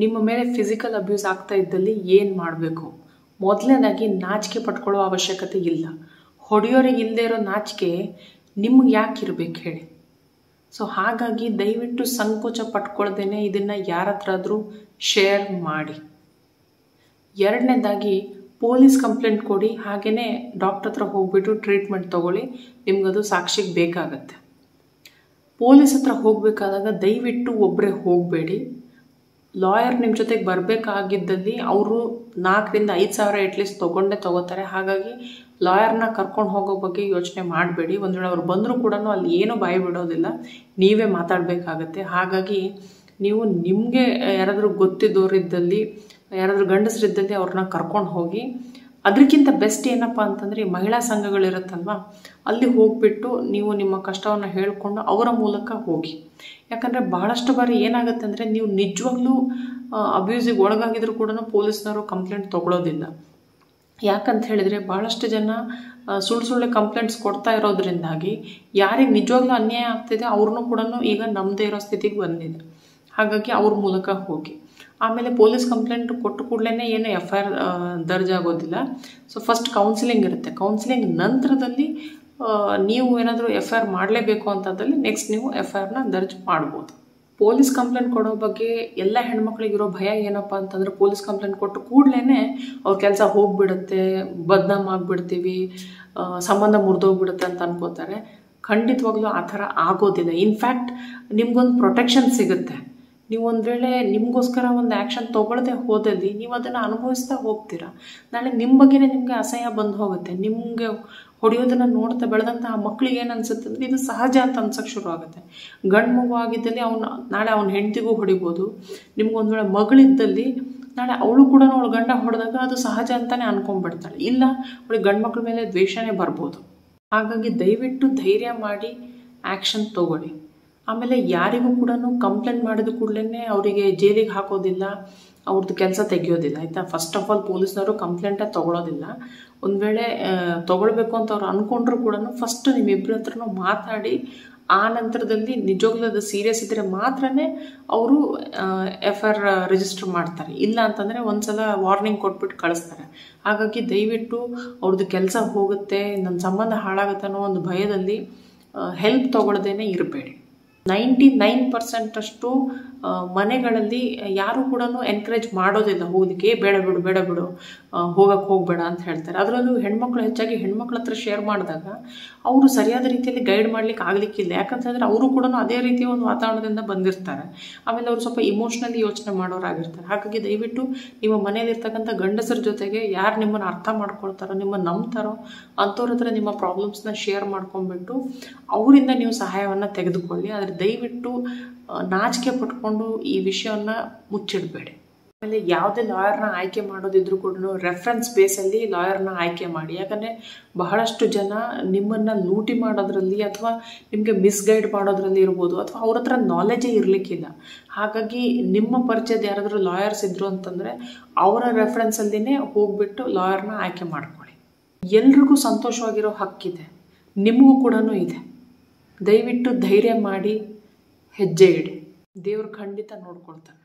ನಿಮ್ಮ ಮೇಲೆ physical abuse ಆಗ್ತಾ ಇದ್ದಲ್ಲಿ ಏನು ಮಾಡಬೇಕು? ಮೊದಲನೇದಾಗಿ ನಾಚಿಕೆ ಪಟ್ಕೊಳ್ಳೋ ಅವಶ್ಯಕತೆ ಇಲ್ಲ. ಹೊಡೆಯೋರಿಗೆ ಇಲ್ಲದೆ ಇರೋ ನಾಚಿಕೆ ನಿಮ್ಗೆ ಯಾಕೆ ಇರಬೇಕು ಹೇಳಿ? ಸೊ ಹಾಗಾಗಿ ದಯವಿಟ್ಟು ಸಂಕೋಚ ಪಟ್ಕೊಳ್ದೇನೆ ಇದನ್ನು ಯಾರ ಹತ್ರ ಆದರೂ ಶೇರ್ ಮಾಡಿ. ಎರಡನೇದಾಗಿ ಪೊಲೀಸ್ ಕಂಪ್ಲೇಂಟ್ ಕೊಡಿ, ಹಾಗೆಯೇ ಡಾಕ್ಟರ್ ಹತ್ರ ಹೋಗ್ಬಿಟ್ಟು ಟ್ರೀಟ್ಮೆಂಟ್ ತೊಗೊಳ್ಳಿ. ನಿಮ್ಗದು ಸಾಕ್ಷಿಗೆ ಬೇಕಾಗತ್ತೆ. ಪೊಲೀಸ್ ಹತ್ರ ಹೋಗಬೇಕಾದಾಗ ದಯವಿಟ್ಟು ಒಬ್ಬರೇ ಹೋಗಬೇಡಿ. ಲಾಯರ್ ನಿಮ್ಮ ಜೊತೆಗೆ ಬರಬೇಕಾಗಿದ್ದಲ್ಲಿ ಅವರು 4,000 to 5,000 ಎಟ್ಲೀಸ್ಟ್ ತೊಗೋತಾರೆ. ಹಾಗಾಗಿ ಲಾಯರ್ನ ಕರ್ಕೊಂಡು ಹೋಗೋ ಬಗ್ಗೆ ಯೋಚನೆ ಮಾಡಬೇಡಿ. ಒಂದು ವೇಳೆ ಅವ್ರು ಬಂದರೂ ಕೂಡ ಅಲ್ಲಿ ಏನೂ ಬಾಯಿ ಬಿಡೋದಿಲ್ಲ, ನೀವೇ ಮಾತಾಡಬೇಕಾಗತ್ತೆ. ಹಾಗಾಗಿ ನೀವು ನಿಮಗೆ ಯಾರಾದರೂ ಗೊತ್ತಿದ್ದವರಿದ್ದಲ್ಲಿ, ಯಾರಾದರೂ ಗಂಡಸರಿದ್ದಲ್ಲಿ ಅವ್ರನ್ನ ಕರ್ಕೊಂಡು ಹೋಗಿ. ಅದಕ್ಕಿಂತ ಬೆಸ್ಟ್ ಏನಪ್ಪ ಅಂತಂದರೆ ಮಹಿಳಾ ಸಂಘಗಳಿರುತ್ತಲ್ವ, ಅಲ್ಲಿ ಹೋಗಿಬಿಟ್ಟು ನೀವು ನಿಮ್ಮ ಕಷ್ಟವನ್ನು ಹೇಳಿಕೊಂಡು ಅವರ ಮೂಲಕ ಹೋಗಿ. ಯಾಕಂದರೆ ಬಹಳಷ್ಟು ಬಾರಿ ಏನಾಗುತ್ತೆ ಅಂದರೆ ನೀವು ನಿಜವಾಗ್ಲೂ ಅಬ್ಯೂಸಿಗೆ ಒಳಗಾಗಿದ್ರು ಕೂಡ ಪೊಲೀಸ್ನವರು ಕಂಪ್ಲೇಂಟ್ ತೊಗೊಳೋದಿಲ್ಲ. ಯಾಕಂತ ಹೇಳಿದರೆ ಭಾಳಷ್ಟು ಜನ ಸುಳ್ಳು ಕಂಪ್ಲೇಂಟ್ಸ್ ಕೊಡ್ತಾ ಇರೋದ್ರಿಂದಾಗಿ ಯಾರಿಗೆ ನಿಜವಾಗ್ಲೂ ಅನ್ಯಾಯ ಆಗ್ತಿದೆ ಅವ್ರನ್ನೂ ಕೂಡ ಈಗ ನಮ್ಮದೇ ಇರೋ ಸ್ಥಿತಿಗೆ ಬಂದಿದೆ. ಹಾಗಾಗಿ ಅವ್ರ ಮೂಲಕ ಹೋಗಿ. ಆಮೇಲೆ ಪೊಲೀಸ್ ಕಂಪ್ಲೇಂಟ್ ಕೊಟ್ಟು ಕೂಡಲೇ ಏನು FIR ದರ್ಜಾಗೋದಿಲ್ಲ. ಸೊ ಫಸ್ಟ್ ಕೌನ್ಸಿಲಿಂಗ್ ಇರುತ್ತೆ. ಕೌನ್ಸಿಲಿಂಗ್ ನಂತರದಲ್ಲಿ ನೀವು ಏನಾದರೂ FIR ಮಾಡಲೇಬೇಕು ಅಂತಂದಲ್ಲಿ ನೆಕ್ಸ್ಟ್ ನೀವು FIRನ ದರ್ಜ್ ಮಾಡ್ಬೋದು. ಪೊಲೀಸ್ ಕಂಪ್ಲೇಂಟ್ ಕೊಡೋ ಬಗ್ಗೆ ಎಲ್ಲ ಹೆಣ್ಮಕ್ಳಿಗಿರೋ ಭಯ ಏನಪ್ಪ ಅಂತಂದರೆ ಪೊಲೀಸ್ ಕಂಪ್ಲೇಂಟ್ ಕೊಟ್ಟು ಕೂಡಲೇ ಅವ್ರ ಕೆಲಸ ಹೋಗಿಬಿಡುತ್ತೆ, ಬದ್ನಾಮ್ ಆಗಿಬಿಡ್ತೀವಿ, ಸಂಬಂಧ ಮುರಿದೋಗ್ಬಿಡುತ್ತೆ ಅಂತ ಅನ್ಕೋತಾರೆ. ಖಂಡಿತವಾಗ್ಲೂ ಆ ಥರ ಆಗೋದಿಲ್ಲ. ಇನ್ಫ್ಯಾಕ್ಟ್ ನಿಮ್ಗೊಂದು ಪ್ರೊಟೆಕ್ಷನ್ ಸಿಗುತ್ತೆ. ನೀವು ಒಂದು ವೇಳೆ ನಿಮಗೋಸ್ಕರ ಒಂದು ಆ್ಯಕ್ಷನ್ ತೊಗೊಳ್ಳದೆ ಹೋದಲ್ಲಿ ನೀವು ಅದನ್ನು ಅನುಭವಿಸ್ತಾ ಹೋಗ್ತೀರಾ. ನಾಳೆ ನಿಮ್ಮ ಬಗ್ಗೆನೇ ನಿಮಗೆ ಅಸಹ್ಯ ಬಂದು ಹೋಗುತ್ತೆ. ನಿಮಗೆ ಹೊಡೆಯೋದನ್ನು ನೋಡ್ತಾ ಬೆಳೆದಂಥ ಆ ಮಕ್ಳಿಗೆ ಏನು ಅನ್ಸುತ್ತೆ ಅಂದರೆ ಇದು ಸಹಜ ಅಂತ ಅನ್ಸೋಕ್ಕೆ ಶುರು ಆಗುತ್ತೆ. ಗಂಡು ಮಗು ಆಗಿದ್ದಲ್ಲಿ ನಾಳೆ ಅವ್ನ ಹೆಂಡತಿಗೂ ಹೊಡಿಬೋದು. ನಿಮ್ಗೊಂದು ವೇಳೆ ಮಗಳಿದ್ದಲ್ಲಿ ನಾಳೆ ಅವಳು ಕೂಡ ಅವಳು ಗಂಡ ಹೊಡೆದಾಗ ಅದು ಸಹಜ ಅಂತಲೇ ಅನ್ಕೊಂಡ್ಬಿಡ್ತಾಳೆ. ಇಲ್ಲ ಅವಳಿಗೆ ಗಂಡು ಮಕ್ಳ ಮೇಲೆ ದ್ವೇಷನೇ ಬರ್ಬೋದು. ಹಾಗಾಗಿ ದಯವಿಟ್ಟು ಧೈರ್ಯ ಮಾಡಿ ಆ್ಯಕ್ಷನ್ ತೊಗೊಳ್ಳಿ. ಆಮೇಲೆ ಯಾರಿಗೂ ಕೂಡ ಕಂಪ್ಲೇಂಟ್ ಮಾಡಿದ ಕೂಡಲೇ ಅವರಿಗೆ ಜೈಲಿಗೆ ಹಾಕೋದಿಲ್ಲ, ಅವ್ರದ್ದು ಕೆಲಸ ತೆಗಿಯೋದಿಲ್ಲ, ಆಯಿತಾ? ಫಸ್ಟ್ ಆಫ್ ಆಲ್ ಪೊಲೀಸ್ನವರು ಕಂಪ್ಲೇಂಟೇ ತೊಗೊಳೋದಿಲ್ಲ. ಒಂದು ವೇಳೆ ತೊಗೊಳ್ಬೇಕು ಅಂತ ಅವ್ರು ಅಂದ್ಕೊಂಡ್ರು ಕೂಡ ಫಸ್ಟ್ ನಿಮ್ಮಿಬ್ಬರ ಹತ್ರನೂ ಮಾತಾಡಿ ಆ ನಂತರದಲ್ಲಿ ನಿಜವಾಗ್ಲೂ ಅದು ಸೀರಿಯಸ್ ಇದ್ದರೆ ಮಾತ್ರ ಅವರು FIR ರಿಜಿಸ್ಟರ್ ಮಾಡ್ತಾರೆ. ಇಲ್ಲ ಅಂತಂದರೆ ಒಂದು ಸಲ ವಾರ್ನಿಂಗ್ ಕೊಟ್ಬಿಟ್ಟು ಕಳಿಸ್ತಾರೆ. ಹಾಗಾಗಿ ದಯವಿಟ್ಟು ಅವ್ರದ್ದು ಕೆಲಸ ಹೋಗುತ್ತೆ, ನನ್ನ ಸಂಬಂಧ ಹಾಳಾಗುತ್ತೆ ಅನ್ನೋ ಒಂದು ಭಯದಲ್ಲಿ ಹೆಲ್ಪ್ ತೊಗೊಳ್ದೇನೆ ಇರಬೇಡಿ. 99% ಅಷ್ಟು ಮನೆಗಳಲ್ಲಿ ಯಾರು ಕೂಡ ಎನ್ಕರೇಜ್ ಮಾಡೋದಿಲ್ಲ ಹೋಗಲಿಕ್ಕೆ. ಬೇಡ ಬಿಡು ಹೋಗಕ್ಕೆ ಹೋಗಬೇಡ ಅಂತ ಹೇಳ್ತಾರೆ. ಅದರಲ್ಲೂ ಹೆಣ್ಮಕ್ಳು ಹೆಚ್ಚಾಗಿ ಹೆಣ್ಮಕ್ಳ ಹತ್ರ ಶೇರ್ ಮಾಡಿದಾಗ ಅವರು ಸರಿಯಾದ ರೀತಿಯಲ್ಲಿ ಗೈಡ್ ಮಾಡ್ಲಿಕ್ಕೆ ಆಗಲಿಕ್ಕಿಲ್ಲ. ಯಾಕಂತ ಹೇಳಿದ್ರೆ ಅವರು ಕೂಡ ಅದೇ ರೀತಿಯ ಒಂದು ವಾತಾವರಣದಿಂದ ಬಂದಿರ್ತಾರೆ. ಆಮೇಲೆ ಅವರು ಸ್ವಲ್ಪ ಇಮೋಷ್ನಲಿ ಯೋಚನೆ ಮಾಡೋರಾಗಿರ್ತಾರೆ. ಹಾಗಾಗಿ ದಯವಿಟ್ಟು ನಿಮ್ಮ ಮನೆಯಲ್ಲಿರ್ತಕ್ಕಂಥ ಗಂಡಸರ ಜೊತೆಗೆ ಯಾರು ನಿಮ್ಮನ್ನು ಅರ್ಥ ಮಾಡ್ಕೊಳ್ತಾರೋ, ನಿಮ್ಮನ್ನು ನಂಬ್ತಾರೋ ಅಂಥವ್ರ ಹತ್ರ ನಿಮ್ಮ ಪ್ರಾಬ್ಲಮ್ಸ್ನ ಶೇರ್ ಮಾಡ್ಕೊಂಡ್ಬಿಟ್ಟು ಅವರಿಂದ ನೀವು ಸಹಾಯವನ್ನು ತೆಗೆದುಕೊಳ್ಳಿ. ಆದರೆ ದಯವಿಟ್ಟು ನಾಚಿಕೆ ಪಟ್ಕೊಂಡು ಈ ವಿಷಯವನ್ನು ಮುಚ್ಚಿಡಬೇಡಿ. ಆಮೇಲೆ ಯಾವುದೇ ಲಾಯರ್ನ ಆಯ್ಕೆ ಮಾಡೋದಿದ್ರು ಕೂಡ ರೆಫರೆನ್ಸ್ ಬೇಸಲ್ಲಿ ಲಾಯರ್ನ ಆಯ್ಕೆ ಮಾಡಿ. ಯಾಕಂದರೆ ಬಹಳಷ್ಟು ಜನ ನಿಮ್ಮನ್ನು ಲೂಟಿ ಮಾಡೋದ್ರಲ್ಲಿ ಅಥವಾ ನಿಮಗೆ ಮಿಸ್ಗೈಡ್ ಮಾಡೋದ್ರಲ್ಲಿ ಇರ್ಬೋದು, ಅಥವಾ ಅವ್ರ ಹತ್ರ ನಾಲೆಜೇ ಇರಲಿಕ್ಕಿಲ್ಲ. ಹಾಗಾಗಿ ನಿಮ್ಮ ಪರಿಚಯದ ಯಾರಾದರೂ ಲಾಯರ್ಸ್ ಇದ್ರು ಅಂತಂದರೆ ಅವರ ರೆಫರೆನ್ಸಲ್ಲಿನೇ ಹೋಗ್ಬಿಟ್ಟು ಲಾಯರ್ನ ಆಯ್ಕೆ ಮಾಡ್ಕೊಳ್ಳಿ. ಎಲ್ರಿಗೂ ಸಂತೋಷವಾಗಿರೋ ಹಕ್ಕಿದೆ, ನಿಮಗೂ ಕೂಡ ಇದೆ. ದಯವಿಟ್ಟು ಧೈರ್ಯ ಮಾಡಿ ಹೆಜ್ಜೆ ಇಡಿ. ದೇವರು ಖಂಡಿತ ನೋಡ್ಕೊಳ್ತಾನೆ.